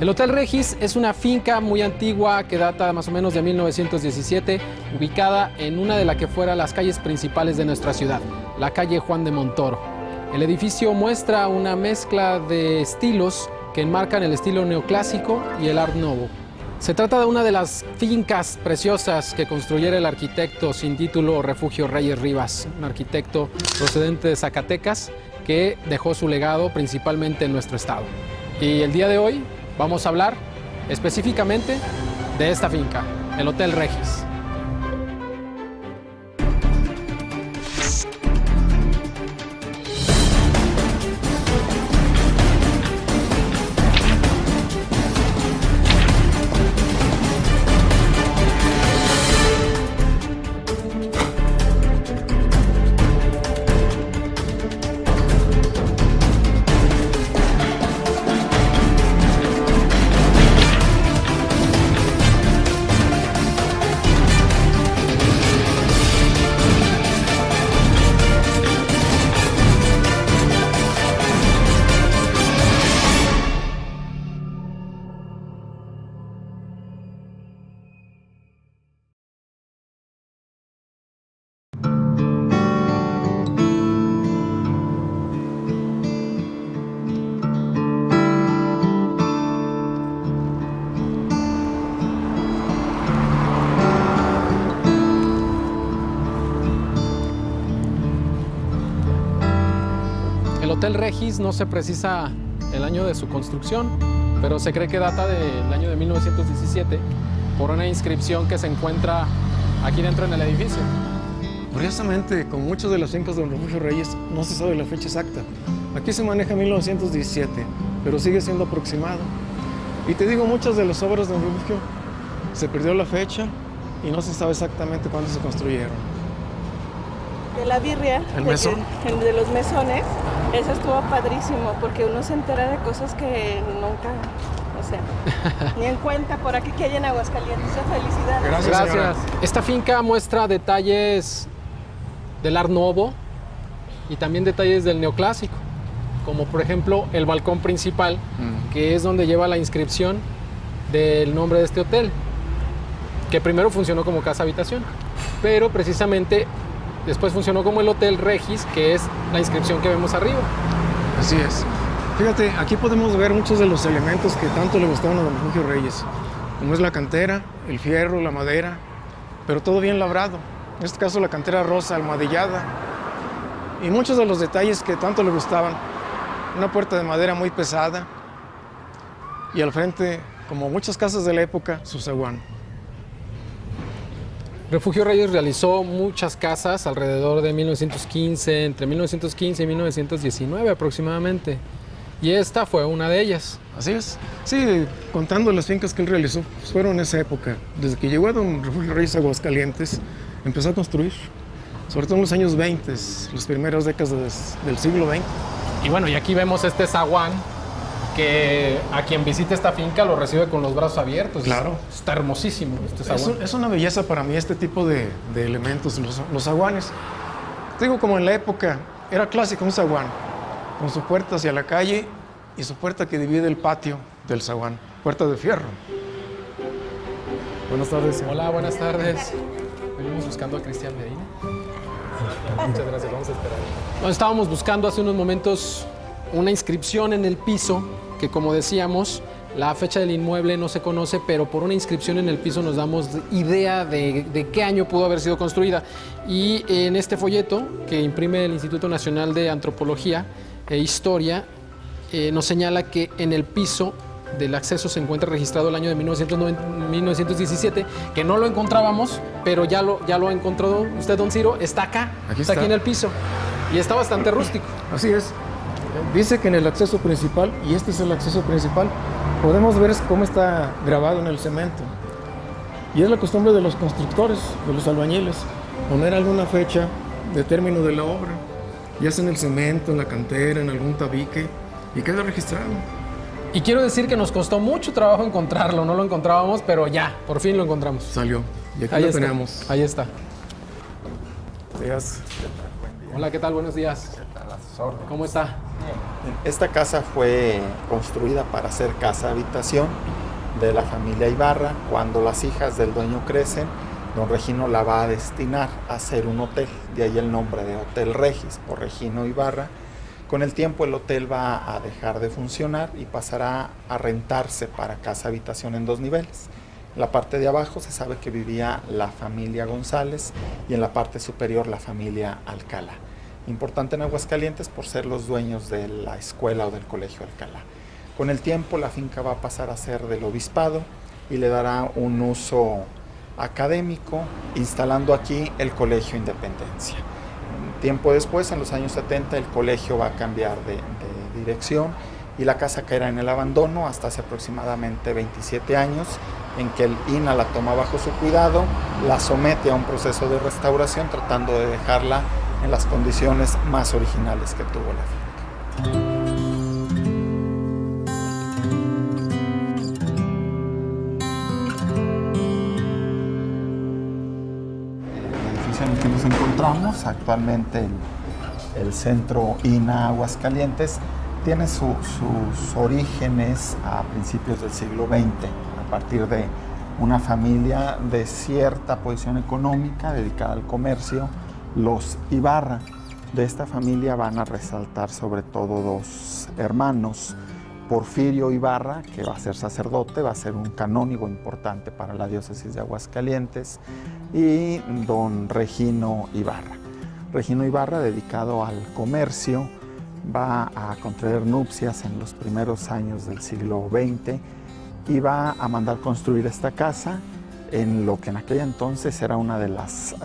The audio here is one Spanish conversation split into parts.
El Hotel Regis es una finca muy antigua que data más o menos de 1917, ubicada en una de las que fuera las calles principales de nuestra ciudad, la calle Juan de Montoro. El edificio muestra una mezcla de estilos que enmarcan el estilo neoclásico y el Art Nouveau. Se trata de una de las fincas preciosas que construyera el arquitecto sin título Refugio Reyes Rivas, un arquitecto procedente de Zacatecas que dejó su legado principalmente en nuestro estado. Y el día de hoy vamos a hablar específicamente de esta finca, el Hotel Regis. El Hotel Regis no se precisa el año de su construcción, pero se cree que data del año de 1917 por una inscripción que se encuentra aquí dentro en el edificio. Curiosamente, como muchas de las fincas del Refugio Reyes, no se sabe la fecha exacta. Aquí se maneja 1917, pero sigue siendo aproximado. Y te digo, muchas de las obras del refugio se perdió la fecha y no se sabe exactamente cuándo se construyeron. De la birria, ¿El mesón? De los mesones, eso estuvo padrísimo, porque uno se entera de cosas que nunca, o sea, ni en cuenta por aquí que hay en Aguascalientes. Felicidades. Gracias, señora. Esta finca muestra detalles del Art Nouveau y también detalles del neoclásico, como por ejemplo el balcón principal, que es donde lleva la inscripción del nombre de este hotel, que primero funcionó como casa habitación, pero precisamente después funcionó como el Hotel Regis, que es la inscripción que vemos arriba. Así es. Fíjate, aquí podemos ver muchos de los elementos que tanto le gustaban a don Refugio Reyes, como es la cantera, el fierro, la madera, pero todo bien labrado. En este caso la cantera rosa, almohadillada, y muchos de los detalles que tanto le gustaban. Una puerta de madera muy pesada, y al frente, como muchas casas de la época, su zaguán. Refugio Reyes realizó muchas casas alrededor de 1915, entre 1915 y 1919 aproximadamente. Y esta fue una de ellas. Así es. Sí, contando las fincas que él realizó, pues fueron en esa época. Desde que llegó a don Refugio Reyes a Aguascalientes, empezó a construir. Sobre todo en los años 20, las primeras décadas del siglo XX. Y bueno, y aquí vemos este zaguán, que a quien visite esta finca lo recibe con los brazos abiertos. Claro. Está hermosísimo este zaguán. Es una belleza para mí este tipo de elementos, los zaguanes. Te digo, como en la época, era clásico un zaguán, con su puerta hacia la calle y su puerta que divide el patio del zaguán, puerta de fierro. Buenas tardes, señor. Hola, buenas tardes. Venimos buscando a Cristian Medina. Muchas gracias, vamos a esperar. Bueno, estábamos buscando hace unos momentos una inscripción en el piso, que como decíamos, la fecha del inmueble no se conoce, pero por una inscripción en el piso nos damos idea de qué año pudo haber sido construida. Y en este folleto que imprime el Instituto Nacional de Antropología e Historia, nos señala que en el piso del acceso se encuentra registrado el año de 1917, que no lo encontrábamos, pero ya lo encontró usted, don Ciro. Está acá, está aquí en el piso, y está bastante rústico. Así es. Dice que en el acceso principal, y este es el acceso principal, podemos ver cómo está grabado en el cemento. Y es la costumbre de los constructores, de los albañiles, poner alguna fecha de término de la obra, ya sea en el cemento, en la cantera, en algún tabique, y queda registrado. Y quiero decir que nos costó mucho trabajo encontrarlo, no lo encontrábamos, pero ya, por fin lo encontramos. Salió, y aquí Ahí lo está, tenemos. ahí está. Días. Hola, ¿qué tal? Buenos días. ¿Cómo está? Bien. Esta casa fue construida para ser casa habitación de la familia Ibarra. Cuando las hijas del dueño crecen, don Regino la va a destinar a ser un hotel, de ahí el nombre de Hotel Regis, por Regino Ibarra. Con el tiempo el hotel va a dejar de funcionar y pasará a rentarse para casa habitación en 2 niveles. En la parte de abajo se sabe que vivía la familia González y en la parte superior la familia Alcalá. Importante en Aguascalientes por ser los dueños de la escuela o del colegio Alcalá. Con el tiempo la finca va a pasar a ser del obispado y le dará un uso académico, instalando aquí el Colegio Independencia. Tiempo después, en los años 70, el colegio va a cambiar de dirección y la casa caerá en el abandono hasta hace aproximadamente 27 años, en que el INAH la toma bajo su cuidado, la somete a un proceso de restauración tratando de dejarla en las condiciones más originales que tuvo la finca. El edificio en el que nos encontramos, actualmente el Centro INAH Aguascalientes, tiene sus orígenes a principios del siglo XX, a partir de una familia de cierta posición económica dedicada al comercio, los Ibarra. De esta familia van a resaltar sobre todo 2 hermanos, Porfirio Ibarra, que va a ser sacerdote, va a ser un canónigo importante para la diócesis de Aguascalientes, y don Regino Ibarra. Regino Ibarra, dedicado al comercio, va a contraer nupcias en los primeros años del siglo XX y va a mandar construir esta casa en lo que en aquel entonces era una de las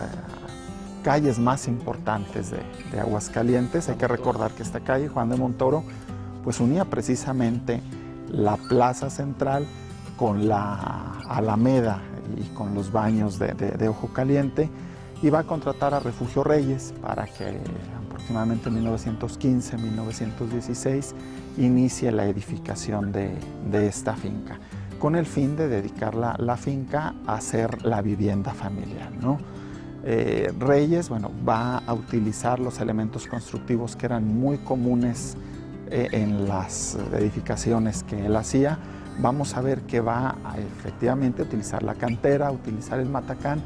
calles más importantes de Aguascalientes. Hay que recordar que esta calle, Juan de Montoro, pues unía precisamente la plaza central con la Alameda y con los baños de Ojo Caliente, y va a contratar a Refugio Reyes para que aproximadamente en 1915-1916 inicie la edificación de esta finca, con el fin de dedicar la finca a ser la vivienda familiar, ¿no? Reyes, bueno, va a utilizar los elementos constructivos que eran muy comunes en las edificaciones que él hacía. Vamos a ver que va a efectivamente utilizar la cantera, utilizar el matacán,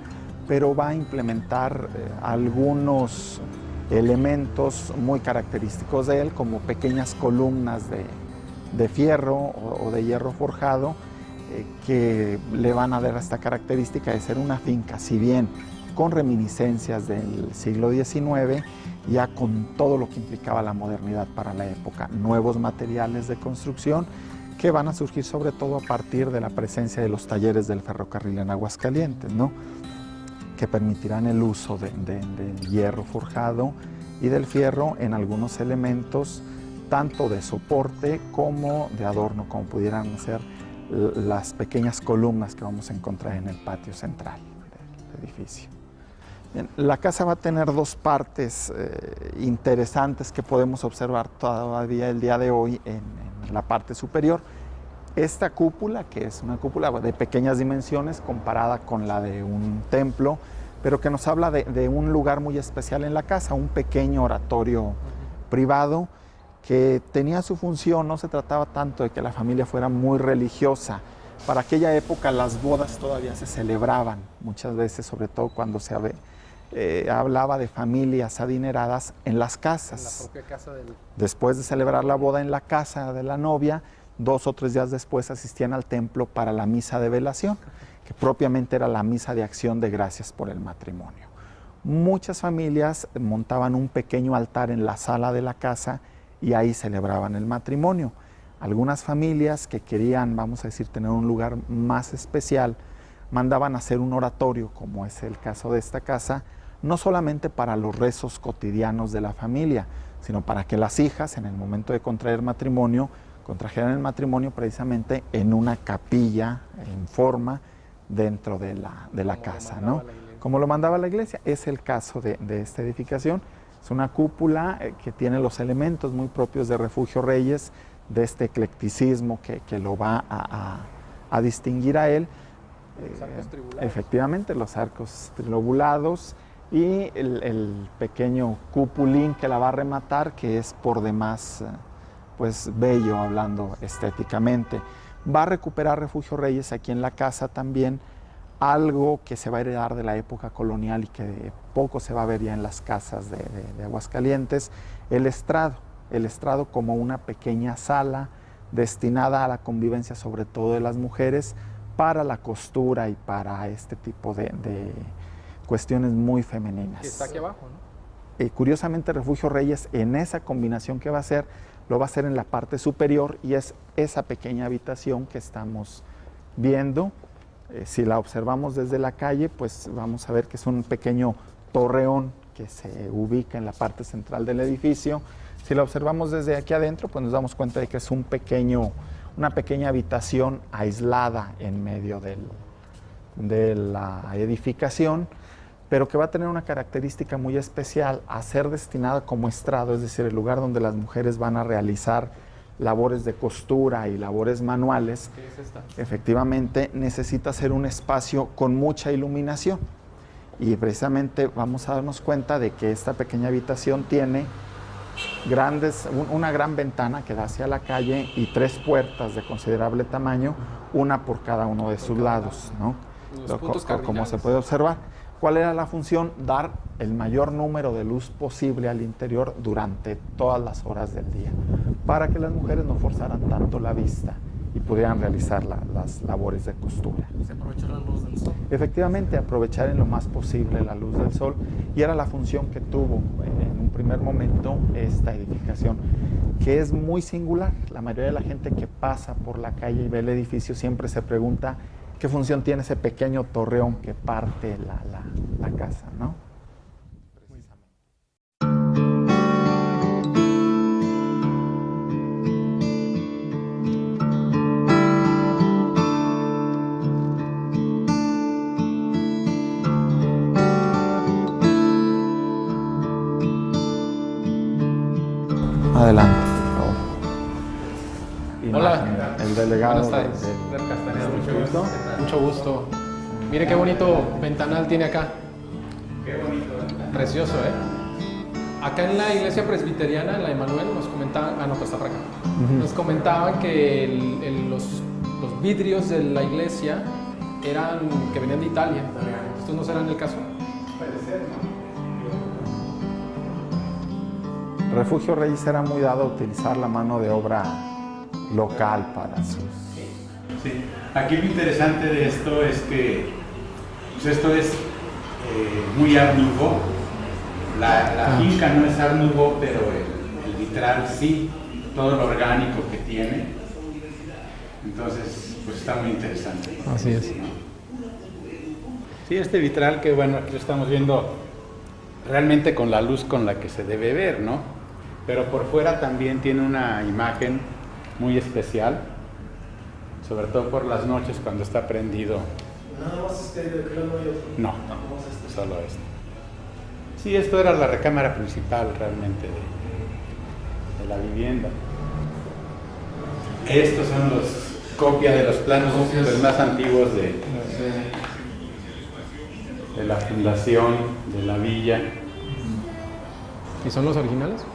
pero va a implementar algunos elementos muy característicos de él, como pequeñas columnas de fierro o de hierro forjado, que le van a dar esta característica de ser una finca, si bien con reminiscencias del siglo XIX, ya con todo lo que implicaba la modernidad para la época, nuevos materiales de construcción que van a surgir sobre todo a partir de la presencia de los talleres del ferrocarril en Aguascalientes, ¿no?, que permitirán el uso del hierro forjado y del fierro en algunos elementos, tanto de soporte como de adorno, como pudieran ser las pequeñas columnas que vamos a encontrar en el patio central del edificio. Bien, la casa va a tener 2 partes interesantes que podemos observar todavía el día de hoy en la parte superior. Esta cúpula, que es una cúpula de pequeñas dimensiones comparada con la de un templo, pero que nos habla de un lugar muy especial en la casa, un pequeño oratorio privado que tenía su función. No se trataba tanto de que la familia fuera muy religiosa. Para aquella época las bodas todavía se celebraban, muchas veces, sobre todo cuando se hablaba de familias adineradas en las casas. En la propia casa Después de celebrar la boda en la casa de la novia, 2 o 3 días después asistían al templo para la misa de velación, que propiamente era la misa de acción de gracias por el matrimonio. Muchas familias montaban un pequeño altar en la sala de la casa y ahí celebraban el matrimonio. Algunas familias que querían, vamos a decir, tener un lugar más especial, mandaban hacer un oratorio, como es el caso de esta casa, no solamente para los rezos cotidianos de la familia, sino para que las hijas, en el momento de contrajeran el matrimonio precisamente en una capilla en forma dentro de la casa, ¿no?, como lo mandaba la iglesia. Es el caso de esta edificación. Es una cúpula que tiene los elementos muy propios de Refugio Reyes, de este eclecticismo que lo va a distinguir a él. Los arcos tribulados. Efectivamente, los arcos trilobulados y el pequeño cupulín que la va a rematar, que es por demás pues bello hablando estéticamente. Va a recuperar Refugio Reyes aquí en la casa también algo que se va a heredar de la época colonial y que poco se va a ver ya en las casas de Aguascalientes, el estrado como una pequeña sala destinada a la convivencia sobre todo de las mujeres para la costura y para este tipo de cuestiones muy femeninas. Que está aquí abajo, ¿no? Curiosamente Refugio Reyes en esa combinación que va a hacer, lo va a hacer en la parte superior y es esa pequeña habitación que estamos viendo. Si la observamos desde la calle, pues vamos a ver que es un pequeño torreón que se ubica en la parte central del edificio. Si la observamos desde aquí adentro, pues nos damos cuenta de que es una pequeña habitación aislada en medio de la edificación, pero que va a tener una característica muy especial, a ser destinada como estrado, es decir, el lugar donde las mujeres van a realizar labores de costura y labores manuales. ¿Qué es esta? Efectivamente necesita ser un espacio con mucha iluminación y precisamente vamos a darnos cuenta de que esta pequeña habitación tiene una gran ventana que da hacia la calle y 3 puertas de considerable tamaño, una por cada uno de sus lados, ¿no? Como se puede observar. ¿Cuál era la función? Dar el mayor número de luz posible al interior durante todas las horas del día, para que las mujeres no forzaran tanto la vista y pudieran realizar las labores de costura. ¿Se aprovecha la luz del sol? Efectivamente, aprovechar en lo más posible la luz del sol, y era la función que tuvo en un primer momento esta edificación, que es muy singular. La mayoría de la gente que pasa por la calle y ve el edificio siempre se pregunta qué función tiene ese pequeño torreón que parte la casa, ¿no? Adelante, por favor. Hola. El delegado. Buenas tardes. del Castaneda, mucho instituto. gusto. Mucho gusto. Mire qué bonito ventanal tiene acá. Qué bonito. Precioso, ¿eh? Acá en la iglesia presbiteriana, en la Emanuel, nos comentaban, no, pues está por acá. Nos comentaban que los vidrios de la iglesia que venían de Italia. ¿Estos no serán el caso? Puede ser, ¿no? Refugio Reyes era muy dado a utilizar la mano de obra local para sus... Sí. Aquí lo interesante de esto es que pues esto es muy Art Nouveau. La finca no es Art Nouveau, pero el vitral sí, todo lo orgánico que tiene. Entonces, pues está muy interesante. Así es. Sí, este vitral que bueno, aquí lo estamos viendo realmente con la luz con la que se debe ver, ¿no? Pero por fuera también tiene una imagen muy especial, sobre todo por las noches cuando está prendido. Nada más de creo no hay otro. No, solo esto. Sí, esto era la recámara principal realmente de la vivienda. Estos son los copias de los planos más antiguos de la fundación de la villa. ¿Y son los originales?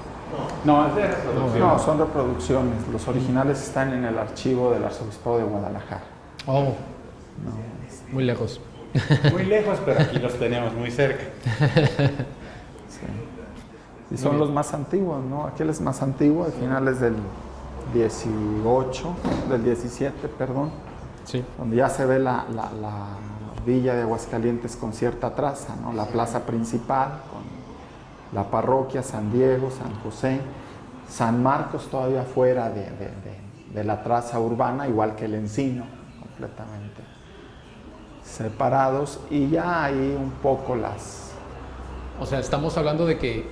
No, es de reproducción. No, son reproducciones. Los originales están en el archivo del Arzobispado de Guadalajara. Oh, muy lejos. Muy lejos, pero aquí los tenemos muy cerca. Sí. Y son los más antiguos, ¿no? Aquel es más antiguo, de finales del 17, perdón. Sí. Donde ya se ve la villa de Aguascalientes con cierta traza, ¿no? La plaza principal, con la parroquia, San Diego, San José, San Marcos todavía fuera de la traza urbana, igual que el Encino, completamente separados, y ya ahí un poco las... O sea, estamos hablando de que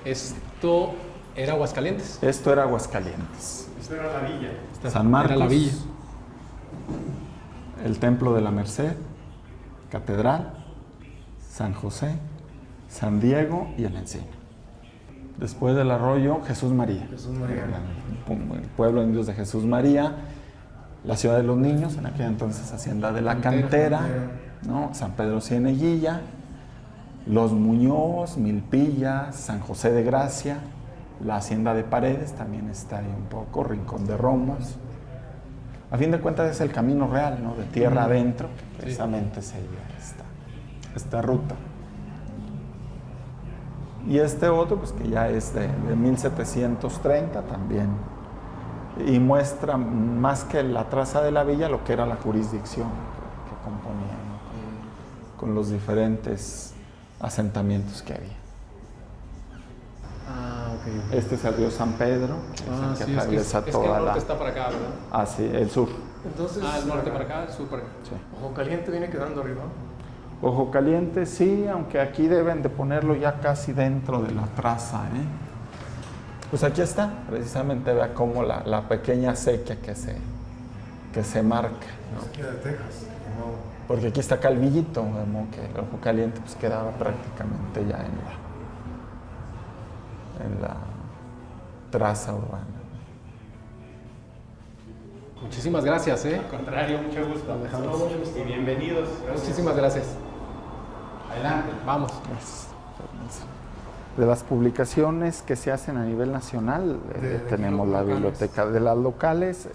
esto era Aguascalientes. Esto era Aguascalientes. Esto era la villa. San Marcos, Era la villa. el Templo de la Merced, Catedral, San José, San Diego y el Encino. Después del arroyo, Jesús María. El pueblo indios de Jesús María, la ciudad de los niños, en aquel entonces Hacienda de la Cantera, ¿no? San Pedro Cieneguilla, Los Muñoz, Milpillas, San José de Gracia, La hacienda de Paredes también está ahí un poco, Rincón de Romos. A fin de cuentas es el camino real, ¿no? De tierra adentro, que precisamente seguía esta ruta. Y este otro, pues que ya es de 1730 también, y muestra más que la traza de la villa lo que era la jurisdicción que componía, ¿no? Con los diferentes asentamientos que había. Ah, ok. Este es el río San Pedro, que sí, atraviesa es que toda el norte la... está para acá, ¿verdad? Ah, sí, el sur. Entonces, El norte para acá, el sur para acá. Sí. Ojo Caliente viene quedando arriba. Ojo Caliente, sí, aunque aquí deben de ponerlo ya casi dentro de la traza, ¿eh? Pues aquí está, precisamente vea cómo la pequeña sequía que se marca, ¿no? Sequía de Texas. Porque aquí está Calvillito, como que el Ojo Caliente pues quedaba prácticamente ya en la traza urbana. Muchísimas gracias, ¿eh? Al contrario, mucho gusto. Y bienvenidos. Muchísimas gracias. Adelante. Vamos. De las publicaciones que se hacen a nivel nacional, tenemos la biblioteca de las locales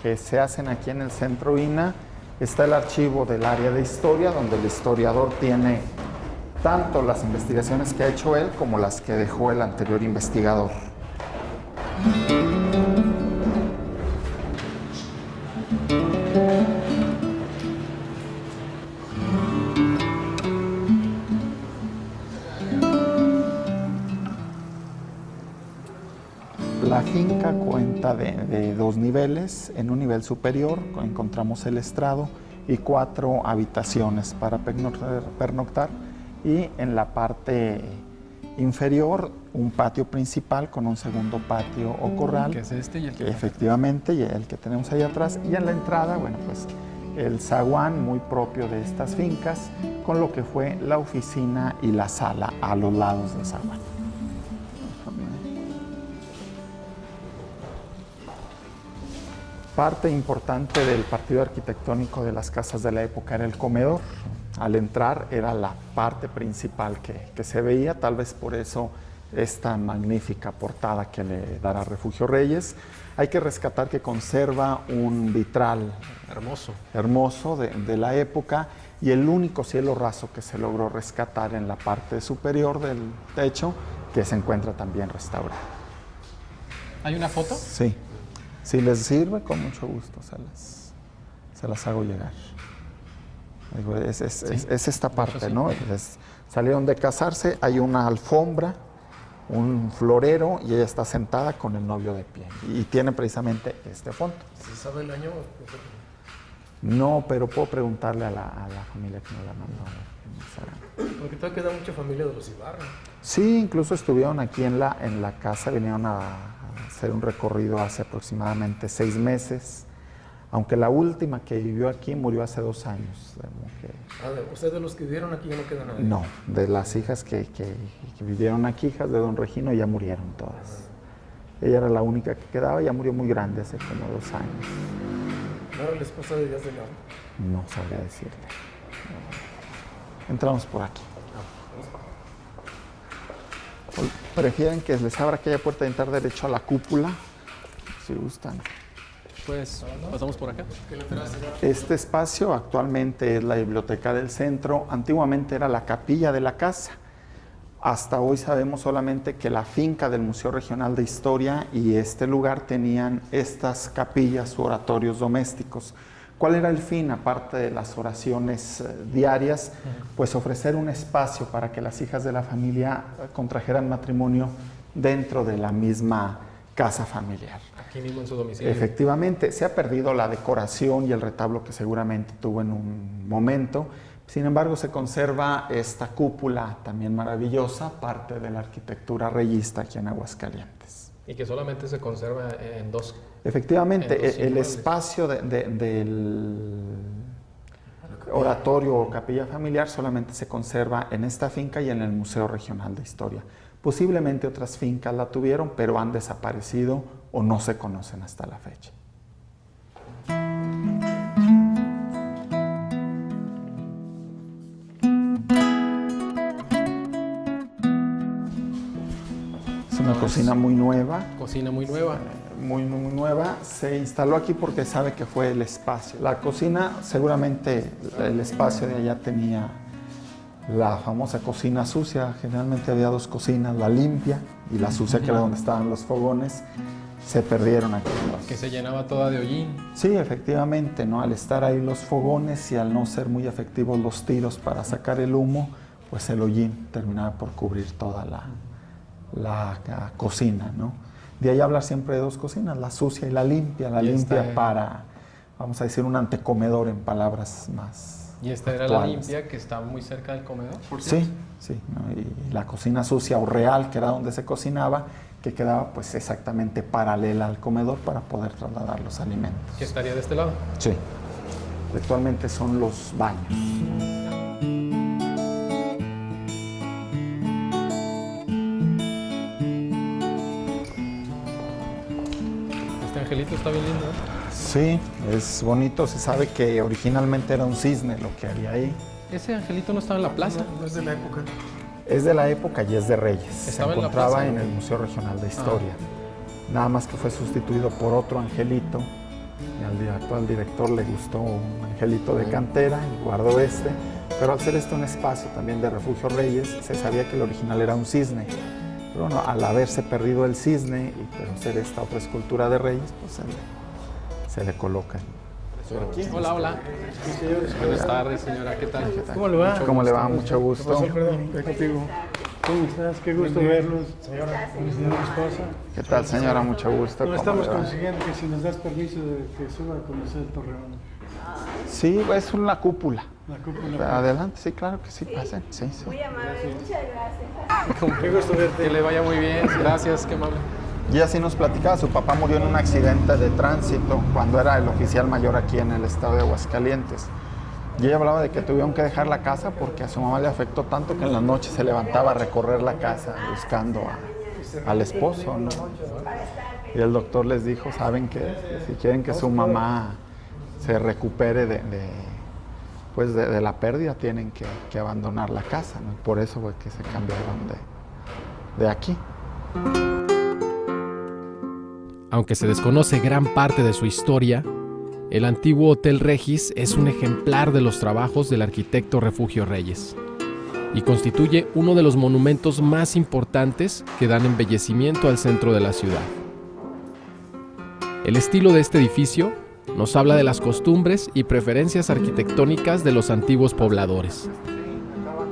que se hacen aquí en el Centro INA. Está el archivo del área de historia, donde el historiador tiene tanto las investigaciones que ha hecho él como las que dejó el anterior investigador. La finca cuenta de 2 niveles. En un nivel superior encontramos el estrado y 4 habitaciones para pernoctar, y en la parte inferior un patio principal con un segundo patio o corral, Que es este y el que efectivamente, y el que tenemos ahí atrás, y en la entrada, bueno, pues el zaguán muy propio de estas fincas, con lo que fue la oficina y la sala a los lados del zaguán. Parte importante del partido arquitectónico de las casas de la época era el comedor. Al entrar era la parte principal que se veía, tal vez por eso esta magnífica portada que le dará Refugio Reyes. Hay que rescatar que conserva un vitral hermoso de la época, y el único cielo raso que se logró rescatar en la parte superior del techo, que se encuentra también restaurado. ¿Hay una foto? Sí. Si les sirve, con mucho gusto se las hago llegar. Digo, es esta parte, ¿no? Salieron de casarse, hay una alfombra, un florero, y ella está sentada con el novio de pie. Y tiene precisamente este fondo. ¿Se sabe el año? No, pero puedo preguntarle a la familia que me la mandó. Porque todavía queda mucha familia de los Ibarra. Sí, incluso estuvieron aquí en la casa, vinieron a hacer un recorrido hace aproximadamente 6 meses, aunque la última que vivió aquí murió hace 2 años. ¿Ustedes de los que vivieron aquí ya no queda nadie? No, de las hijas que vivieron aquí, hijas de don Regino, ya murieron todas. Ella era la única que quedaba, ya murió muy grande, hace como 2 años. ¿No era la esposa de Díaz de León? No sabría decirle. Entramos por aquí. ¿Prefieren que les abra aquella puerta de entrar derecho a la cúpula? Si gustan. Pues pasamos por acá. Este espacio actualmente es la biblioteca del centro. Antiguamente era la capilla de la casa. Hasta hoy sabemos solamente que la finca del Museo Regional de Historia y este lugar tenían estas capillas u oratorios domésticos. ¿Cuál era el fin, aparte de las oraciones diarias? Pues ofrecer un espacio para que las hijas de la familia contrajeran matrimonio dentro de la misma casa familiar. Aquí mismo en su domicilio. Efectivamente, se ha perdido la decoración y el retablo que seguramente tuvo en un momento. Sin embargo, se conserva esta cúpula también maravillosa, parte de la arquitectura reyista aquí en Aguascalientes. Y que solamente se conserva en 2. Efectivamente, el espacio del oratorio o capilla familiar solamente se conserva en esta finca y en el Museo Regional de Historia. Posiblemente otras fincas la tuvieron, pero han desaparecido o no se conocen hasta la fecha. Es una una cocina muy nueva. Cocina muy nueva. Muy nueva. Se instaló aquí porque sabe que fue el espacio. La cocina, seguramente el espacio de allá tenía la famosa cocina sucia. Generalmente había dos cocinas, la limpia y la sucia, que era donde estaban los fogones. Se perdieron aquí. Que se llenaba toda de hollín. Sí, efectivamente, ¿no? Al estar ahí los fogones y al no ser muy efectivos los tiros para sacar el humo, pues el hollín terminaba por cubrir toda la cocina, ¿no? De ahí hablar siempre de dos cocinas, la sucia y la limpia. La limpia para, vamos a decir, un antecomedor en palabras más Y esta era actuales. la limpia, que estaba muy cerca del comedor, por Sí, cierto. sí, ¿no? Y la cocina sucia o real, que era donde se cocinaba, que quedaba pues exactamente paralela al comedor para poder trasladar los alimentos. Que estaría de este lado. Sí. Actualmente son los baños. Este angelito está bien lindo, ¿eh? Sí, es bonito. Se sabe que originalmente era un cisne lo que había ahí. Ese angelito no estaba en la plaza. No es de la época. Es de la época y es de Reyes. Estaba se en la encontraba plaza, en ¿no? el Museo Regional de Historia. Nada más que fue sustituido por otro angelito. Y al actual director le gustó un angelito de cantera y guardó este. Pero al ser esto un espacio también de Refugio Reyes, se sabía que el original era un cisne. Pero bueno, al haberse perdido el cisne y pero ser esta otra escultura de Reyes, pues se le coloca. Hola, hola. Buenas tardes, señora. ¿Qué tal? ¿Cómo le va? ¿Cómo le va? Mucho gusto. Alfredo? Ve contigo. ¿Cómo estás? Qué gusto verlos. Señora, mi señora esposa. ¿Qué tal, señora? Mucho gusto. No ¿Cómo estamos le va? consiguiendo que si nos das permiso de que suba a conocer el Torreón. Sí, es una cúpula. La cúpula. Adelante, sí, claro que sí, pasen. Sí, sí. Muy amable, muchas gracias. Qué gusto verte. Que le vaya muy bien. Gracias, qué amable. Y así nos platicaba, su papá murió en un accidente de tránsito cuando era el oficial mayor aquí en el estado de Aguascalientes. Y ella hablaba de que tuvieron que dejar la casa porque a su mamá le afectó tanto que en la noche se levantaba a recorrer la casa buscando al esposo, ¿no? Y el doctor les dijo, saben que si quieren que su mamá se recupere de la pérdida, tienen que abandonar la casa, ¿no? Y por eso fue que se cambiaron de aquí. Aunque se desconoce gran parte de su historia, el antiguo Hotel Regis es un ejemplar de los trabajos del arquitecto Refugio Reyes y constituye uno de los monumentos más importantes que dan embellecimiento al centro de la ciudad. El estilo de este edificio nos habla de las costumbres y preferencias arquitectónicas de los antiguos pobladores.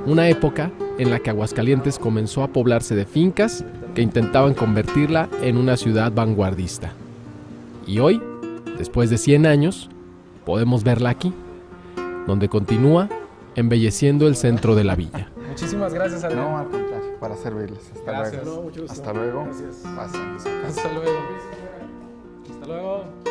Una época en la que Aguascalientes comenzó a poblarse de fincas que intentaban convertirla en una ciudad vanguardista. Y hoy, después de 100 años, podemos verla aquí, donde continúa embelleciendo el centro de la villa. Muchísimas gracias, No, al contrario, para servirles. Hasta Gracias. luego. No, mucho gusto. Hasta luego. Gracias. Pasen. Hasta luego. Hasta luego.